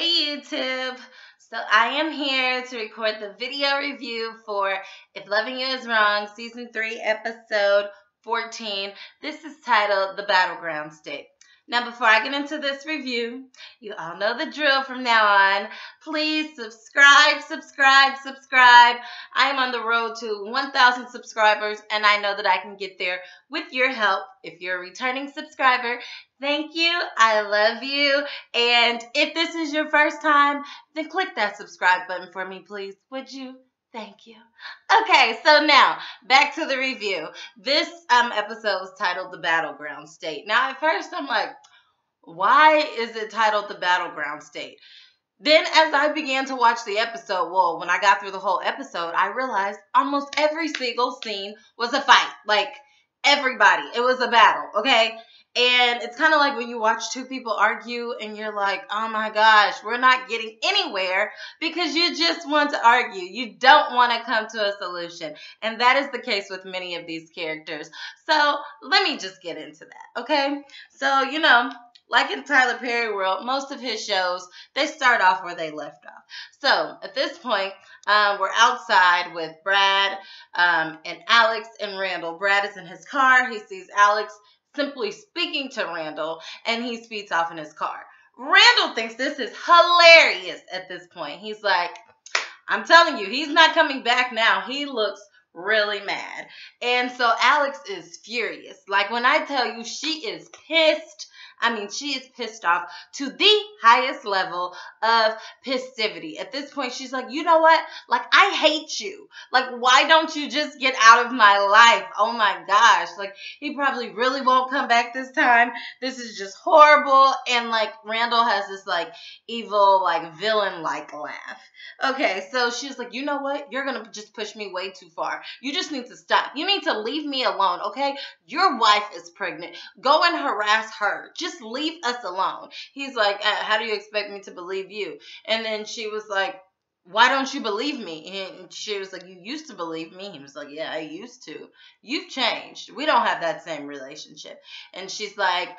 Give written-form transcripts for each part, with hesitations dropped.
Hey YouTube! So I am here to record the video review for If Loving You Is Wrong, Season 3, Episode 14. This is titled The Battleground State. Now before I get into this review, you all know the drill from now on. Please subscribe. I am on the road to 1,000 subscribers and I know that I can get there with your help. If you're a returning subscriber, thank you. I love you. And if this is your first time, then click that subscribe button for me, please. Would you? Thank you. Okay, so now back to the review. This episode was titled The Battleground State. Now, at first, I'm like, why is it titled The Battleground State? Then as I began to watch the episode, well, when I got through the whole episode, I realized almost every single scene was a fight. Like, everybody. It was a battle, okay? And it's kind of like when you watch two people argue and you're like, oh my gosh, we're not getting anywhere because you just want to argue. You don't want to come to a solution. And that is the case with many of these characters. So let me just get into that, okay? So, you know, like in Tyler Perry world, most of his shows, they start off where they left off. So at this point, we're outside with Brad and Alex and Randall. Brad is in his car. He sees Alex simply speaking to Randall, and he speeds off in his car. Randall thinks this is hilarious at this point. He's like, I'm telling you, he's not coming back now. He looks really mad. And so Alex is furious. Like when I tell you she is pissed, I mean, she is pissed off to the highest level of pissivity. At this point, she's like, you know what? Like, I hate you. Like, why don't you just get out of my life? Oh my gosh. Like, he probably really won't come back this time. This is just horrible. And like, Randall has this like evil, like villain-like laugh. Okay, so she's like, you know what? You're going to just push me way too far. You just need to stop. You need to leave me alone, okay? Your wife is pregnant. Go and harass her. Just leave us alone. He's like, how do you expect me to believe you? And then she was like, why don't you believe me? And she was like, you used to believe me. He was like, yeah, I used to. You've changed. We don't have that same relationship. And she's like,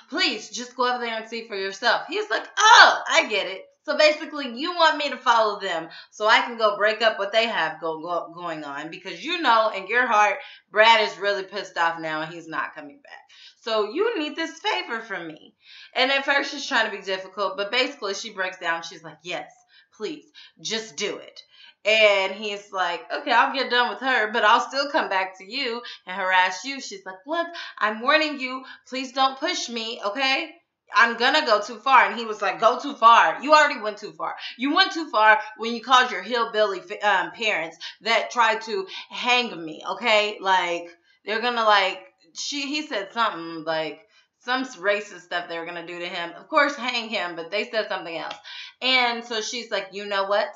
please just go over there and see for yourself. He's like, oh, I get it. So basically, you want me to follow them so I can go break up what they have going on because you know in your heart, Brad is really pissed off now and he's not coming back. So you need this favor from me. And at first, she's trying to be difficult, but basically, she breaks down. She's like, yes, please, just do it. And he's like, okay, I'll get done with her, but I'll still come back to you and harass you. She's like, look, I'm warning you. Please don't push me, okay? I'm going to go too far. And he was like, go too far. You already went too far. You went too far when you called your hillbilly parents that tried to hang me, okay? Like, they're going to like, he said something like, some racist stuff they were going to do to him. Of course, hang him, but they said something else. And so she's like, you know what?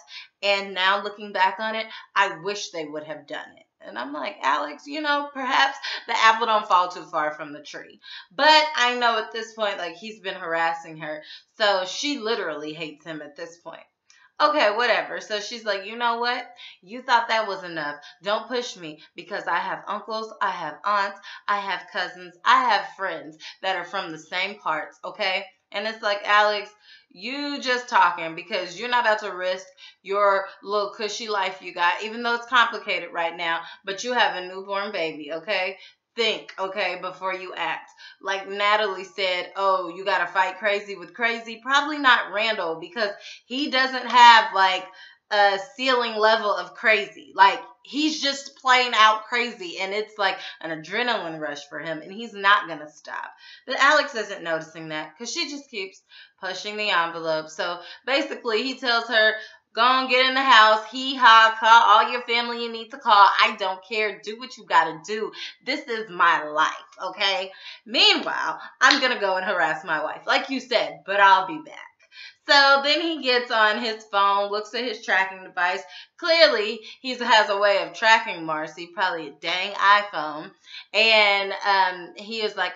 And now looking back on it, I wish they would have done it. And I'm like, Alex, you know, perhaps the apple don't fall too far from the tree. But I know at this point, like, he's been harassing her. So she literally hates him at this point. Okay, whatever. So she's like, you know what? You thought that was enough. Don't push me because I have uncles, I have aunts, I have cousins, I have friends that are from the same parts, okay? And it's like, Alex, you just talking because you're not about to risk your little cushy life you got, even though it's complicated right now, but you have a newborn baby, okay? Think, okay, before you act. Like Natalie said, oh, you got to fight crazy with crazy. Probably not Randall because he doesn't have like a ceiling level of crazy. Like he's just plain out crazy and it's like an adrenaline rush for him and he's not going to stop. But Alex isn't noticing that because she just keeps pushing the envelope. So basically he tells her, go and get in the house. Call all your family you need to call. I don't care. Do what you got to do. This is my life, okay? Meanwhile, I'm going to go and harass my wife, like you said, but I'll be back. So then he gets on his phone, looks at his tracking device. Clearly, he has a way of tracking Marcy, probably a dang iPhone. And he is like,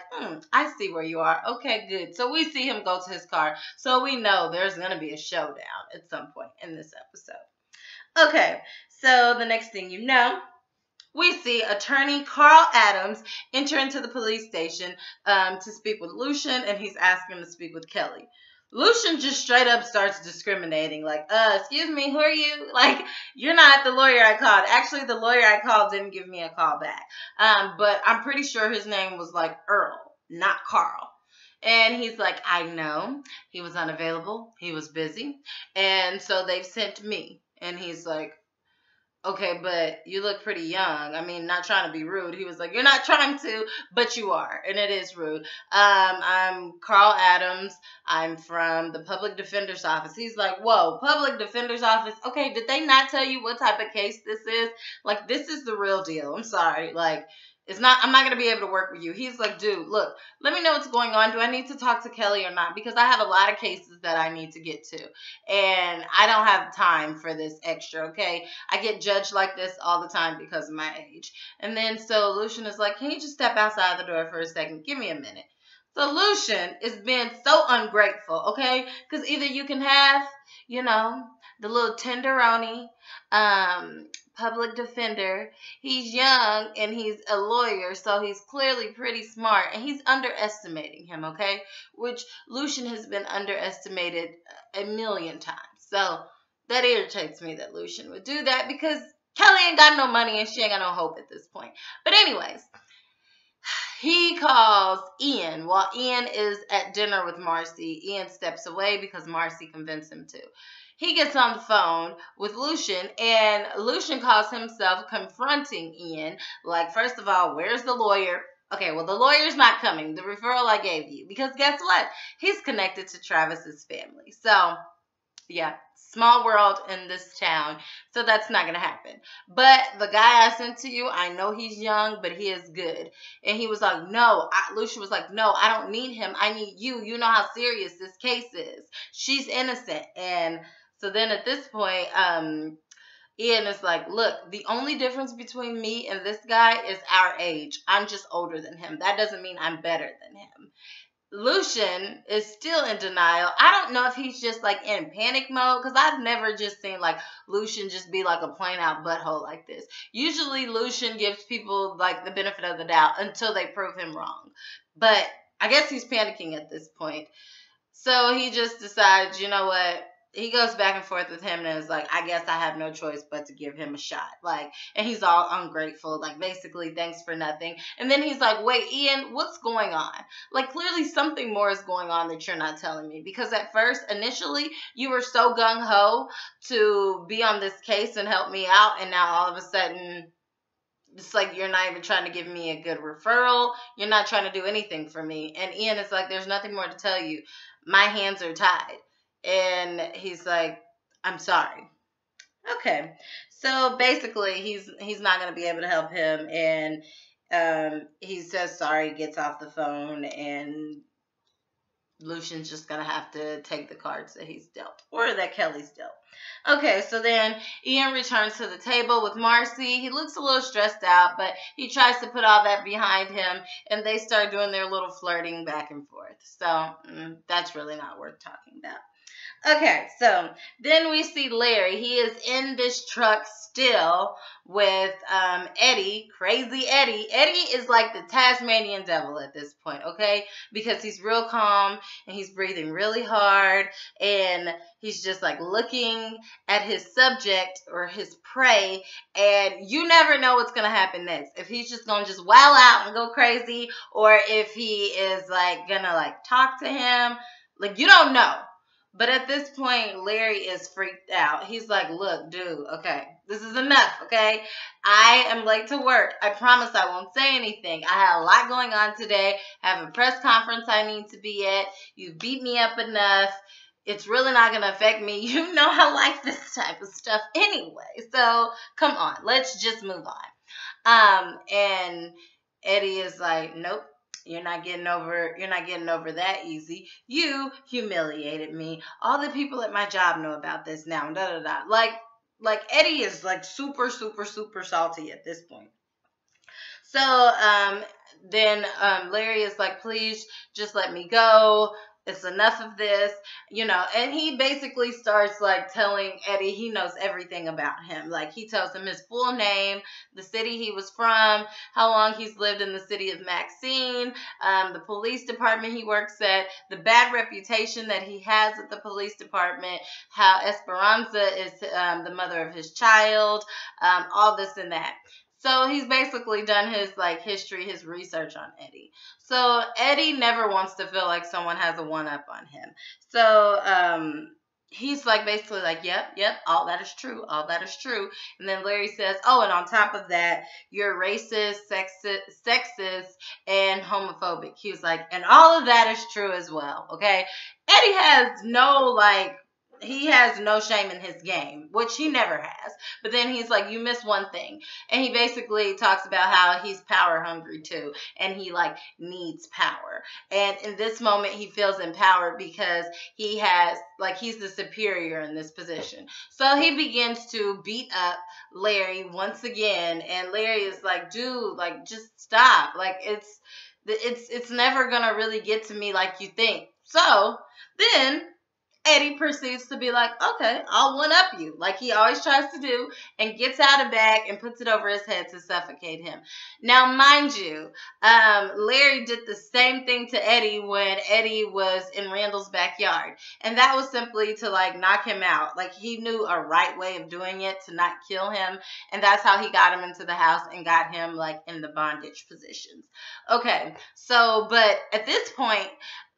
I see where you are. Okay, good. So we see him go to his car. So we know there's going to be a showdown at some point in this episode. Okay, so the next thing you know, we see attorney Carl Adams enter into the police station to speak with Lucian, and he's asking to speak with Kelly. Lucian just straight up starts discriminating, like, excuse me, who are you? Like, you're not the lawyer I called. Actually, the lawyer I called didn't give me a call back. But I'm pretty sure his name was like Earl, not Carl. And he's like, I know. He was unavailable. He was busy. And so they've sent me. And he's like, okay, but you look pretty young. I mean, not trying to be rude. He was like, you're not trying to, but you are. And it is rude. I'm Carl Adams. I'm from the public defender's office. He's like, whoa, public defender's office. Okay, did they not tell you what type of case this is? Like, this is the real deal. I'm sorry. Like, I'm not going to be able to work with you. He's like, dude, look, let me know what's going on. Do I need to talk to Kelly or not? Because I have a lot of cases that I need to get to. And I don't have time for this extra, okay? I get judged like this all the time because of my age. And then so Lucian is like, can you just step outside the door for a second? Give me a minute. So Lucian is being so ungrateful, okay? Because either you can have, the little tenderoni, public defender. He's young and he's a lawyer, so he's clearly pretty smart, and he's underestimating him, okay? Which Lucian has been underestimated a million times. So that irritates me that Lucian would do that, because Kelly ain't got no money and she ain't got no hope at this point. But anyways, he calls Ian while Ian is at dinner with Marcy. Ian steps away because Marcy convinced him to. He gets on the phone with Lucian, and Lucian calls himself confronting Ian. Like, first of all, where's the lawyer? Okay, well, the lawyer's not coming. The referral I gave you. Because guess what? He's connected to Travis's family. So, yeah, small world in this town. So that's not going to happen. But the guy I sent to you, I know he's young, but he is good. And he was like, no. Lucian was like, no, I don't need him. I need you. You know how serious this case is. She's innocent. And so then at this point, Ian is like, look, the only difference between me and this guy is our age. I'm just older than him. That doesn't mean I'm better than him. Lucian is still in denial. I don't know if he's just like in panic mode, because I've never just seen like Lucian just be like a plain out butthole like this. Usually Lucian gives people like the benefit of the doubt until they prove him wrong. But I guess he's panicking at this point. So he just decides, you know what? He goes back and forth with him and is like, I guess I have no choice but to give him a shot. Like, and he's all ungrateful, like basically thanks for nothing. And then he's like, wait, Ian, what's going on? Like, clearly something more is going on that you're not telling me. Because at first, initially, you were so gung-ho to be on this case and help me out. And now all of a sudden, it's like you're not even trying to give me a good referral. You're not trying to do anything for me. And Ian is like, there's nothing more to tell you. My hands are tied. And he's like, I'm sorry. Okay. So basically, he's not going to be able to help him. And he says sorry, gets off the phone, and Lucian's just going to have to take the cards that he's dealt, or that Kelly's dealt. Okay, so then Ian returns to the table with Marcy. He looks a little stressed out, but he tries to put all that behind him, and they start doing their little flirting back and forth. So that's really not worth talking about. Okay, so then we see Larry. He is in this truck still with Eddie, crazy Eddie. Eddie is like the Tasmanian devil at this point, okay? Because he's real calm and he's breathing really hard, and he's just like looking at his subject or his prey, and you never know what's going to happen next. If he's just going to just wow out and go crazy, or if he is like going to like talk to him. Like, you don't know. But at this point, Larry is freaked out. He's like, look, dude, okay, this is enough, okay? I am late to work. I promise I won't say anything. I had a lot going on today. I have a press conference I need to be at. You beat me up enough. It's really not going to affect me. You know I like this type of stuff anyway. So, come on. Let's just move on. And Eddie is like, nope. You're not getting over that easy. You humiliated me. All the people at my job know about this now. Da da da. Like Eddie is like super, super, super salty at this point. So then Larry is like, please just let me go. it's enough of this, and he basically starts like telling Eddie he knows everything about him. Like he tells him his full name, the city he was from, how long he's lived in the city of Maxine, the police department he works at, the bad reputation that he has at the police department, how Esperanza is the mother of his child, all this and that. So he's basically done his like history, his research on Eddie. So Eddie never wants to feel like someone has a one up on him. So he's like basically like, yep, all that is true, all that is true. And then Larry says, oh, and on top of that, you're racist, sexist, and homophobic. He was like, and all of that is true as well. Okay, Eddie has no like. He has no shame in his game, which he never has. But then he's like, you missed one thing. And he basically talks about how he's power hungry too. And he like needs power. And in this moment, he feels empowered because he has, like, he's the superior in this position. So he begins to beat up Larry once again. And Larry is like, dude, like, just stop. Like, it's never going to really get to me like you think. So then Eddie proceeds to be like, okay, I'll one up you, like he always tries to do, and gets out a bag and puts it over his head to suffocate him. Now, mind you, Larry did the same thing to Eddie when Eddie was in Randall's backyard. And that was simply to like knock him out. Like he knew a right way of doing it to not kill him. And that's how he got him into the house and got him like in the bondage positions. Okay, so, but at this point,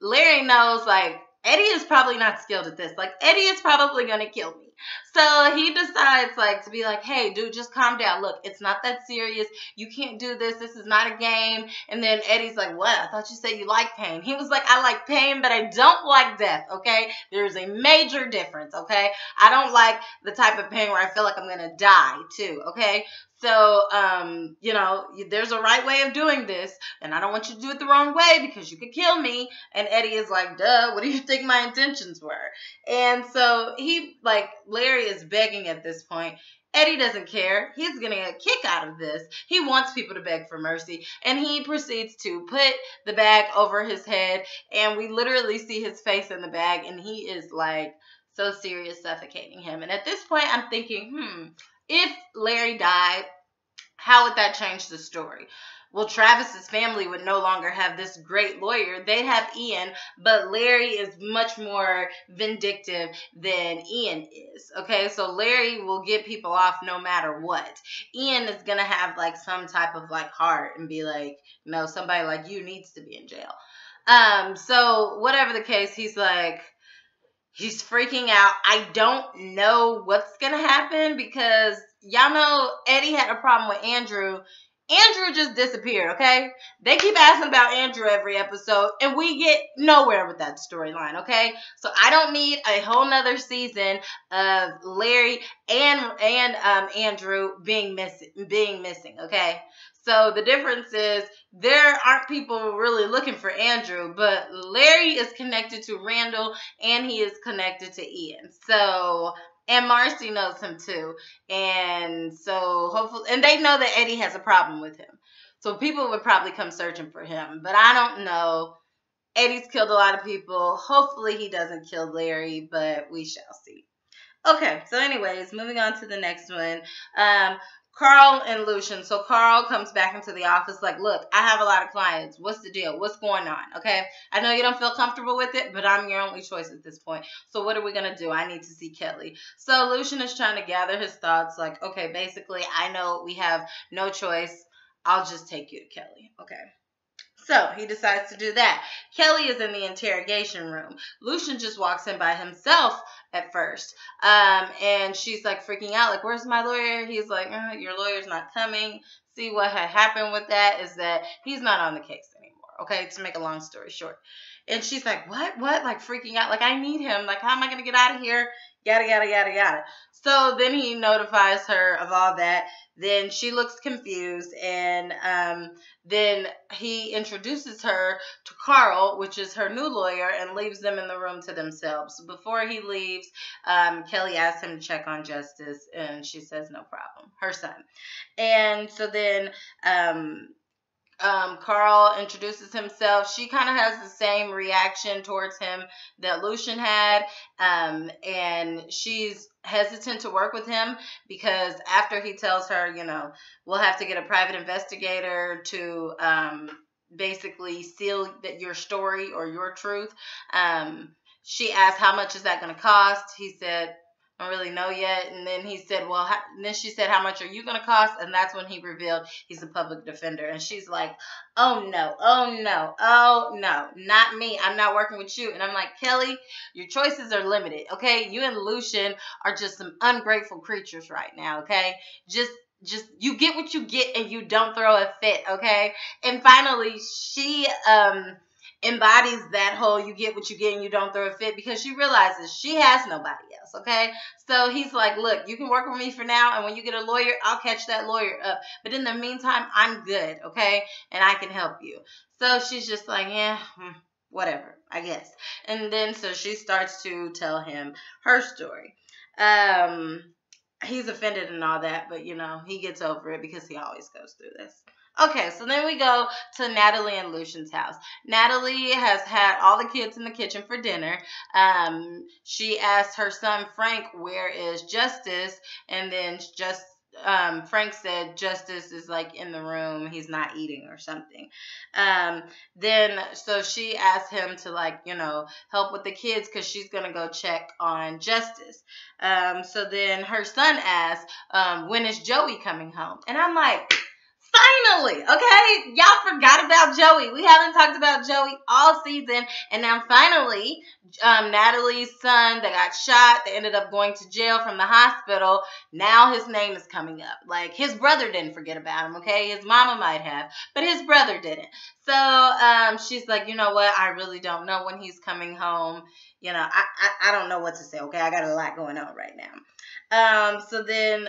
Larry knows like, Eddie is probably not skilled at this. Like, Eddie is probably going to kill me. So he decides, like, to be like, hey, dude, just calm down. Look, it's not that serious. You can't do this. This is not a game. And then Eddie's like, what? I thought you said you like pain. He was like, I like pain, but I don't like death, okay? There's a major difference, okay? I don't like the type of pain where I feel like I'm going to die, too, okay? So, there's a right way of doing this, and I don't want you to do it the wrong way because you could kill me. And Eddie is like, duh, what do you think my intentions were? And so Larry is begging at this point. Eddie doesn't care. He's getting a kick out of this. He wants people to beg for mercy. And he proceeds to put the bag over his head, and we literally see his face in the bag, and he is like so serious, suffocating him. And at this point, I'm thinking, if Larry died, how would that change the story? Well, Travis's family would no longer have this great lawyer. They'd have Ian, but Larry is much more vindictive than Ian is. Okay, so Larry will get people off no matter what. Ian is going to have like some type of like heart and be like, no, somebody like you needs to be in jail. So whatever the case, he's freaking out. I don't know what's going to happen because y'all know Eddie had a problem with Andrew. Andrew just disappeared, okay? They keep asking about Andrew every episode, and we get nowhere with that storyline, okay? So I don't need a whole nother season of Larry and Andrew being missing, okay? So the difference is there aren't people really looking for Andrew, but Larry is connected to Randall and he is connected to Ian. So, and Marcy knows him too. And so hopefully, and they know that Eddie has a problem with him. So people would probably come searching for him, but I don't know. Eddie's killed a lot of people. Hopefully he doesn't kill Larry, but we shall see. Okay, so anyways, moving on to the next one. Carl and Lucian. So Carl comes back into the office like, look, I have a lot of clients. What's the deal? What's going on? Okay. I know you don't feel comfortable with it, but I'm your only choice at this point. So what are we going to do? I need to see Kelly. So Lucian is trying to gather his thoughts like, okay, basically, I know we have no choice. I'll just take you to Kelly. Okay. So he decides to do that. Kelly is in the interrogation room. Lucian just walks in by himself at first. And she's like freaking out, like, where's my lawyer? He's like, your lawyer's not coming. See, what had happened with that is that he's not on the case anymore. Okay, to make a long story short. And she's like, what? Like freaking out. Like, I need him. Like, how am I going to get out of here? Yada, yada, yada, yada. So then he notifies her of all that. Then she looks confused, and then he introduces her to Carl, which is her new lawyer, and leaves them in the room to themselves. Before he leaves, Kelly asks him to check on Justice, and she says no problem, her son. And so then Carl introduces himself. She kind of has the same reaction towards him that Lucian had. And she's hesitant to work with him because after he tells her, we'll have to get a private investigator to basically seal that your story or your truth. She asked, how much is that going to cost? He said, I don't really know yet. And then he said, well, and then she said, how much are you going to cost? And that's when he revealed he's a public defender. And she's like, oh no, oh no, oh no, not me. I'm not working with you. And I'm like, Kelly, your choices are limited. Okay. You and Lucian are just some ungrateful creatures right now. Okay. Just you get what you get and you don't throw a fit. Okay. And finally, she, embodies that whole you get what you get and you don't throw a fit because she realizes she has nobody else, okay? So he's like, look, you can work with me for now, and when you get a lawyer, I'll catch that lawyer up. But in the meantime, I'm good, okay? And I can help you. So she's just like, yeah, whatever, I guess. And then so she starts to tell him her story. He's offended and all that, but, he gets over it because he always goes through this. Okay, so then we go to Natalie and Lucian's house. Natalie has had all the kids in the kitchen for dinner. She asked her son Frank, where is Justice? And then Frank said Justice is like in the room. He's not eating or something. So she asked him to help with the kids because she's going to go check on Justice. So then her son asked, when is Joey coming home? And I'm like, finally, okay? Y'all forgot about Joey. We haven't talked about Joey all season. And now finally, Natalie's son that got shot, that ended up going to jail from the hospital, now his name is coming up. Like, his brother didn't forget about him, okay? His mama might have, but his brother didn't. So she's like, you know what? I really don't know when he's coming home. I don't know what to say, okay? I got a lot going on right now. So then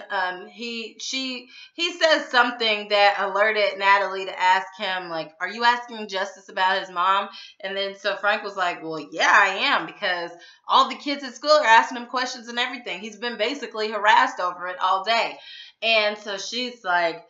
he says something that alerted Natalie to ask him, like, are you asking Justice about his mom? And then so Frank was like, well, yeah, I am, because all the kids at school are asking him questions and everything. He's been basically harassed over it all day. And so she's like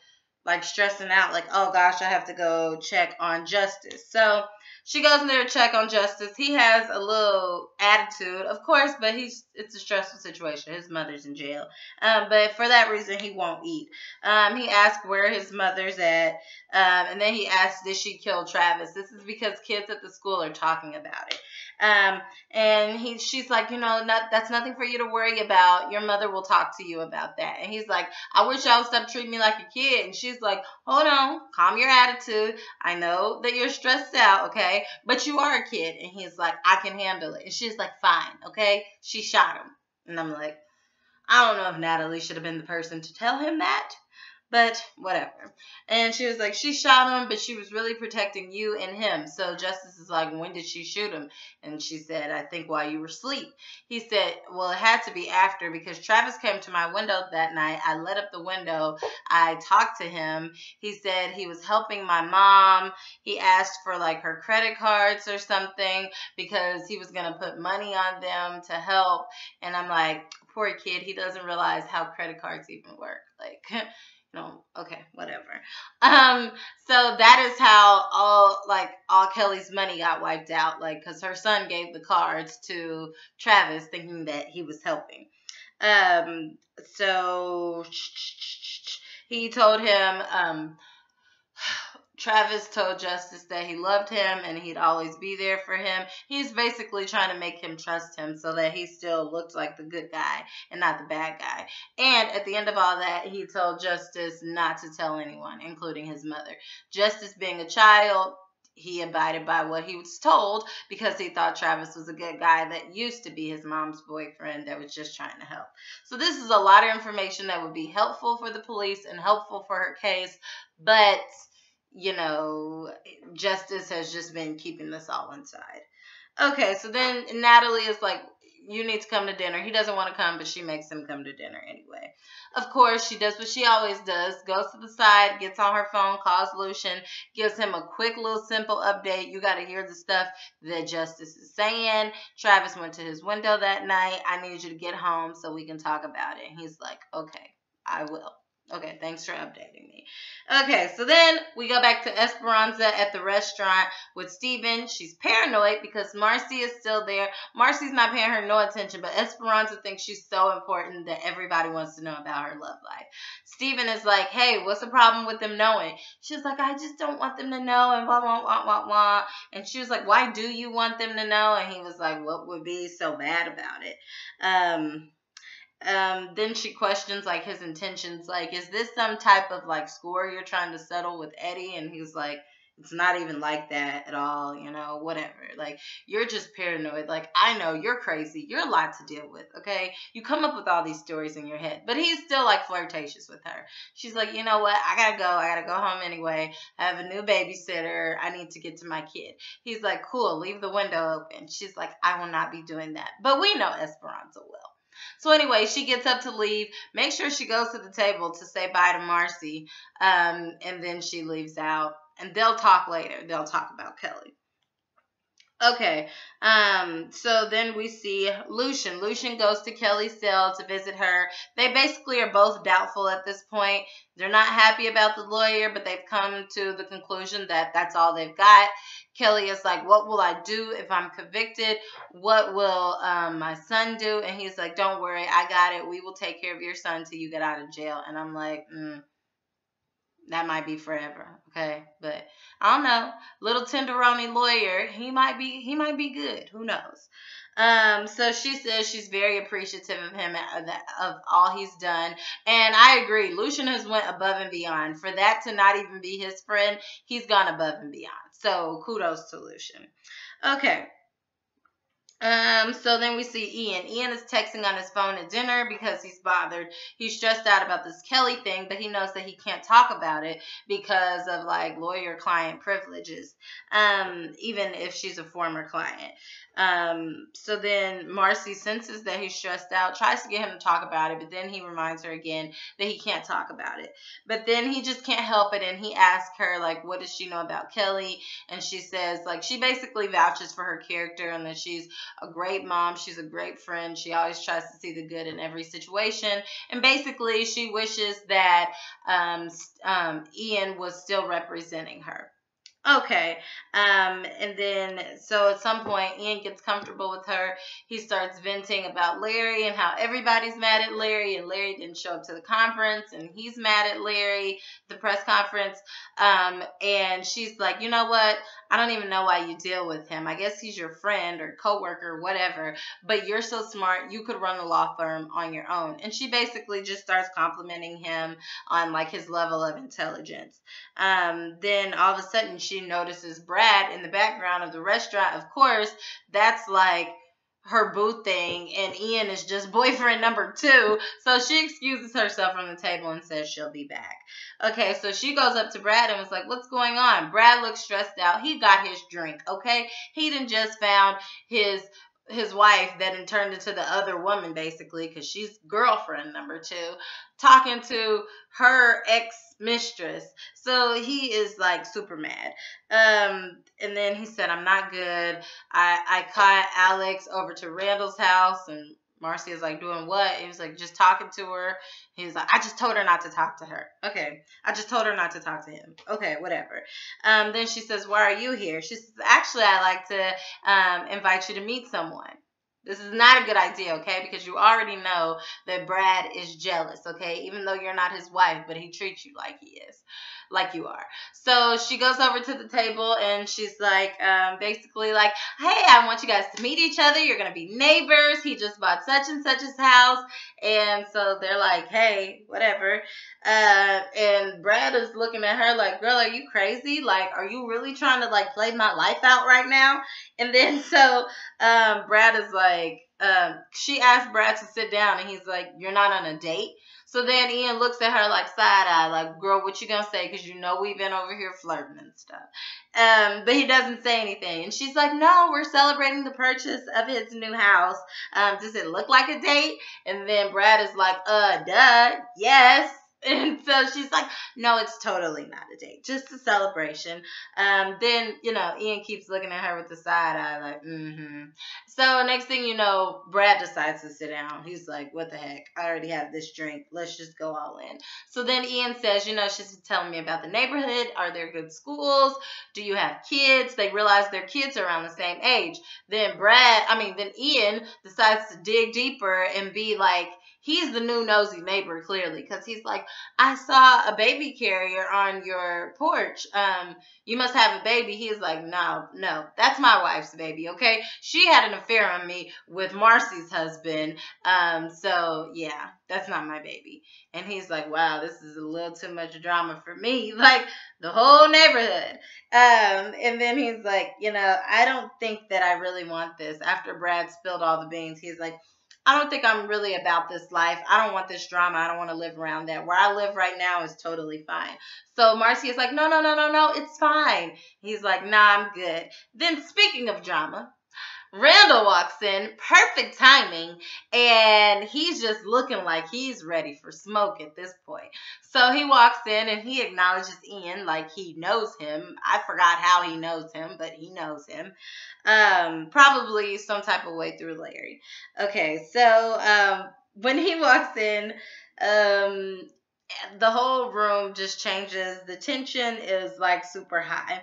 stressing out, like, oh gosh, I have to go check on Justice. So she goes in there to check on Justice. He has a little attitude, of course, but it's a stressful situation. His mother's in jail. But for that reason, he won't eat. He asked where his mother's at. And then he asked, did she kill Travis? This is because kids at the school are talking about it. And she's like, that's nothing for you to worry about. Your mother will talk to you about that. And he's like, I wish y'all would stop treating me like a kid. And she's like, hold on, calm your attitude. I know that you're stressed out, okay? But you are a kid. And he's like, I can handle it. And she's like, fine, okay? She shot him. And I'm like, I don't know if Natalie should have been the person to tell him that. But whatever. And she was like, she shot him, but she was really protecting you and him. So Justice is like, when did she shoot him? And she said, I think while you were asleep. He said, well, it had to be after, because Travis came to my window that night. I lit up the window. I talked to him. He said he was helping my mom. He asked for like her credit cards or something because he was going to put money on them to help. And I'm like, poor kid. He doesn't realize how credit cards even work. Like, no, okay, whatever. So that is how all Kelly's money got wiped out, like, because her son gave the cards to Travis thinking that he was helping. So he told him, Travis told Justice that he loved him and he'd always be there for him. He's basically trying to make him trust him so that he still looked like the good guy and not the bad guy. And at the end of all that, he told Justice not to tell anyone, including his mother. Justice, being a child, he abided by what he was told because he thought Travis was a good guy that used to be his mom's boyfriend that was just trying to help. So this is a lot of information that would be helpful for the police and helpful for her case, but Justice has just been keeping this all inside. Okay, so then Natalie is like, you need to come to dinner. He doesn't want to come, but she makes him come to dinner anyway. Of course, she does what she always does, goes to the side, gets on her phone, calls Lucian, gives him a quick little simple update. You got to hear the stuff that Justice is saying. Travis went to his window that night. I need you to get home so we can talk about it. And he's like, okay, I will. Okay, thanks for updating me. Okay, so then we go back to Esperanza at the restaurant with Steven. She's paranoid because Marcy is still there. Marcy's not paying her no attention, but Esperanza thinks she's so important that everybody wants to know about her love life. Steven is like, hey, what's the problem with them knowing? She's like, I just don't want them to know, and blah, blah, blah, blah, blah. And she was like, why do you want them to know? And he was like, what would be so bad about it? Then she questions like his intentions, like, is this some type of like score you're trying to settle with Eddie? And he's like, it's not even like that at all, whatever. Like, you're just paranoid. Like, I know you're crazy. You're a lot to deal with, okay? You come up with all these stories in your head. But he's still like flirtatious with her. She's like, you know what? I gotta go. I gotta go home anyway. I have a new babysitter. I need to get to my kid. He's like, cool, leave the window open. She's like, I will not be doing that. But we know Esperanza will. So anyway, she gets up to leave. Make sure she goes to the table to say bye to Marcy. And then she leaves out. And they'll talk later. They'll talk about Kelly. Okay, so then we see Lucian. Lucian goes to Kelly's cell to visit her. They basically are both doubtful at this point. They're not happy about the lawyer, but they've come to the conclusion that that's all they've got. Kelly is like, what will I do if I'm convicted? What will my son do? And he's like, don't worry, I got it. We will take care of your son till you get out of jail. And I'm like, that might be forever, okay? But I don't know. Little tenderoni lawyer, he might be good. Who knows? So she says she's very appreciative of him, of all he's done. And I agree. Lucian has went above and beyond. For that to not even be his friend, he's gone above and beyond. So kudos to Lucian. Okay. So then we see Ian. Ian is texting on his phone at dinner because he's bothered. He's stressed out about this Kelly thing, but he knows that he can't talk about it because of like lawyer-client privileges, even if she's a former client. So then Marcy senses that he's stressed out, tries to get him to talk about it, but then he reminds her again that he can't talk about it. But then he just can't help it, and he asks her, like, what does she know about Kelly? And she says, like, she basically vouches for her character and that she's a great mom. She's a great friend. She always tries to see the good in every situation. And basically, she wishes that Ian was still representing her. Okay. And then, so at some point, Ian gets comfortable with her. He starts venting about Larry and how everybody's mad at Larry, and Larry didn't show up to the conference, and he's mad at Larry, the press conference. And she's like, you know what? I don't even know why you deal with him. I guess he's your friend or coworker, whatever, but you're so smart. You could run a law firm on your own. And she basically just starts complimenting him on like his level of intelligence. Then all of a sudden she notices Brad in the background of the restaurant. Of course, that's like her boo thing, and Ian is just boyfriend number 2. So she excuses herself from the table and says she'll be back. Okay, so she goes up to Brad and was like, what's going on? Brad looks stressed out. He got his drink, okay? He done just found his wife that had turned into the other woman, basically, because she's girlfriend number 2, talking to her ex-mistress. So he is like super mad. And then he said, I'm not good. I caught Alex over to Randall's house, and Marcy is like, doing what? He was like, just talking to her. He was like, I just told her not to talk to her. Okay. I just told her not to talk to him. Okay, whatever. Then she says, why are you here? She says, actually, I'd like to invite you to meet someone. This is not a good idea, okay? Because you already know that Brad is jealous, okay? Even though you're not his wife, but he treats you like he is. Like you are. So she goes over to the table and she's like, basically like, hey, I want you guys to meet each other. You're going to be neighbors. He just bought such and such's house. And so they're like, hey, whatever. And Brad is looking at her like, girl, are you crazy? Like, are you really trying to like play my life out right now? And then so Brad is like, she asked Brad to sit down and he's like, you're not on a date? So then Ian looks at her like side-eye, like, girl, what you gonna say? Because you know we've been over here flirting and stuff. But he doesn't say anything. And she's like, no, we're celebrating the purchase of his new house. Does it look like a date? And then Brad is like, duh, yes. And so she's like, no, it's totally not a date, just a celebration. Then, Ian keeps looking at her with the side eye, like, mm-hmm. So next thing you know, Brad decides to sit down. He's like, what the heck? I already have this drink. Let's just go all in. So then Ian says, she's telling me about the neighborhood. Are there good schools? Do you have kids? They realize their kids are around the same age. Then Ian decides to dig deeper and be like, he's the new nosy neighbor, clearly, because he's like, I saw a baby carrier on your porch. You must have a baby. He's like, no, that's my wife's baby, okay? She had an affair on me with Marcy's husband. So yeah, that's not my baby. And he's like, wow, this is a little too much drama for me. Like, the whole neighborhood. And then he's like, I don't think that I really want this. After Brad spilled all the beans, he's like, I don't think I'm really about this life. I don't want this drama. I don't want to live around that. Where I live right now is totally fine. So Marcy is like, no, it's fine. He's like, nah, I'm good. Then speaking of drama, Randall walks in, perfect timing, and he's just looking like he's ready for smoke at this point. So he walks in and he acknowledges Ian like he knows him. I forgot how he knows him, but he knows him. Probably some type of way through Larry. Okay, so when he walks in, the whole room just changes. The tension is like super high.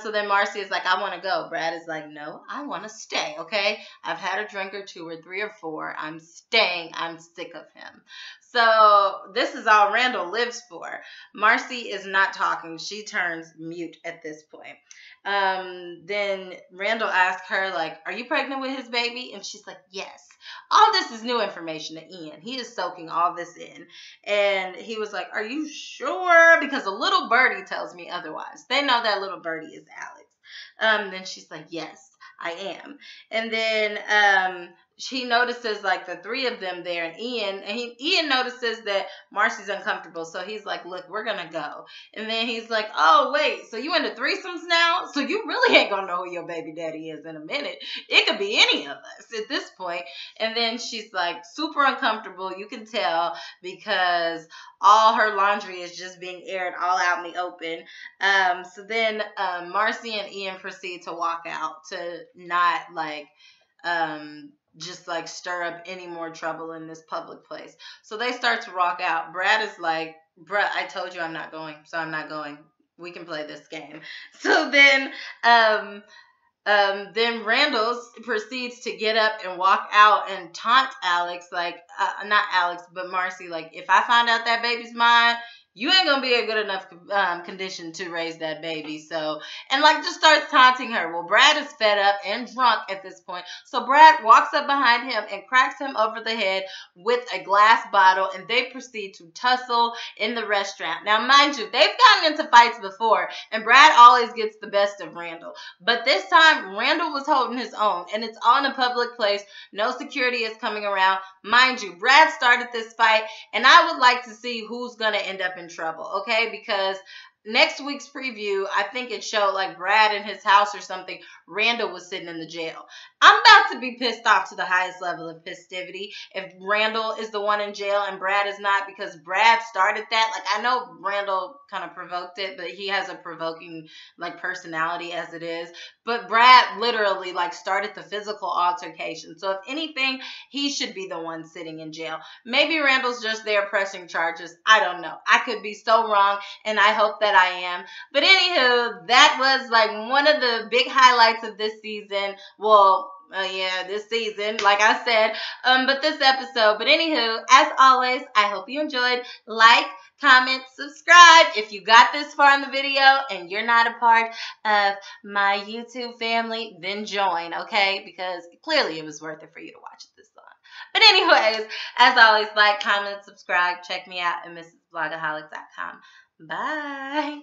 So then Marcy is like, I want to go. Brad is like, no, I want to stay, okay? I've had a drink or two or three or four. I'm staying. I'm sick of him. So this is all Randall lives for. Marcy is not talking. She turns mute at this point. Then Randall asks her, like, are you pregnant with his baby? And she's like, yes. All this is new information to Ian. He is soaking all this in. And he was like, are you sure? Because a little birdie tells me otherwise. They know that little birdie is Alex. Then she's like, yes, I am. And then she notices like the three of them there and Ian notices that Marcy's uncomfortable. So he's like, look, we're going to go. And then he's like, oh, wait, so you into threesomes now? So you really ain't going to know who your baby daddy is in a minute. It could be any of us at this point. And then she's like super uncomfortable. You can tell because all her laundry is just being aired all out in the open. So then Marcy and Ian proceed to walk out to not like just like stir up any more trouble in this public place. So they start to walk out. Brad is like, bruh, I told you I'm not going, so I'm not going. We can play this game. So then Randall proceeds to get up and walk out and taunt Alex, like, not Alex, but Marcy, like, if I find out that baby's mine, you ain't gonna be a good enough condition to raise that baby. So, and like just starts taunting her. Well, Brad is fed up and drunk at this point. So Brad walks up behind him and cracks him over the head with a glass bottle, and they proceed to tussle in the restaurant. Now, mind you, they've gotten into fights before, and Brad always gets the best of Randall. But this time, Randall was holding his own, and it's on a public place. No security is coming around. Mind you, Brad started this fight, and I would like to see who's going to end up in trouble, okay? Because next week's preview, I think it showed like Brad in his house or something. Randall was sitting in the jail. I'm about to be pissed off to the highest level of festivity if Randall is the one in jail and Brad is not, because Brad started that. Like, I know Randall kind of provoked it, but he has a provoking like personality as it is. But Brad literally like started the physical altercation. So if anything, he should be the one sitting in jail. Maybe Randall's just there pressing charges. I don't know. I could be so wrong, and I hope that I am. But anywho, that was like one of the big highlights of this season. Well, this season, like I said, but this episode. But anywho, as always, I hope you enjoyed. Like, comment, subscribe. If you got this far in the video and you're not a part of my YouTube family, then join, okay? Because clearly it was worth it for you to watch it this long. But anyways, as always, like, comment, subscribe. Check me out at mrsblogaholic.com. Bye.